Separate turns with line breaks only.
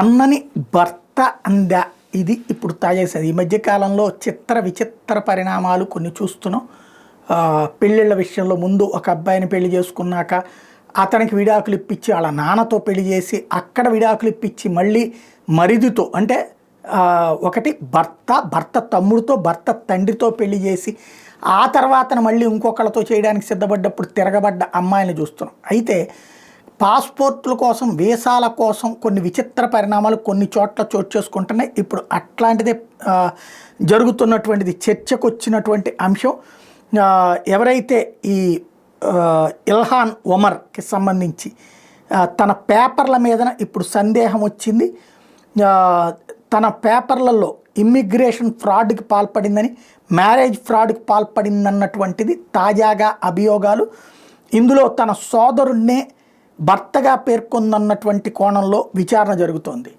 అన్నని భర్త అందా ఇది ఇప్పుడు తాజేసేది. ఈ మధ్యకాలంలో చిత్ర విచిత్ర పరిణామాలు కొన్ని చూస్తున్నాం. పెళ్ళిళ్ళ విషయంలో ముందు ఒక అబ్బాయిని పెళ్లి చేసుకున్నాక అతనికి విడాకులు ఇప్పించి వాళ్ళ నాన్నతో పెళ్లి చేసి అక్కడ విడాకులు ఇప్పించి మళ్ళీ మరిదితో అంటే ఒకటి భర్త తమ్ముడితో భర్త తండ్రితో పెళ్లి చేసి ఆ తర్వాత మళ్ళీ ఇంకొకళ్ళతో చేయడానికి సిద్ధపడ్డప్పుడు తిరగబడ్డ అమ్మాయిని చూస్తున్నాం. అయితే పాస్పోర్ట్ల కోసం వీసాల కోసం కొన్ని విచిత్ర పరిణామాలు కొన్ని చోట్ల చోటు చేసుకుంటున్నాయి. ఇప్పుడు అట్లాంటిదే జరుగుతున్నటువంటిది చర్చకు వచ్చినటువంటి అంశం. ఎవరైతే ఈ ఇల్హాన్ ఒమర్కి సంబంధించి తన పేపర్ల మీదన ఇప్పుడు సందేహం వచ్చింది. తన పేపర్లలో ఇమ్మిగ్రేషన్ ఫ్రాడ్కి పాల్పడిందని, మ్యారేజ్ ఫ్రాడ్కి పాల్పడిందన్నటువంటిది తాజాగా అభియోగాలు. ఇందులో తన సోదరుణ్ణే భర్తగా పేర్కొందన్నటువంటి కోణంలో విచారణ జరుగుతోంది.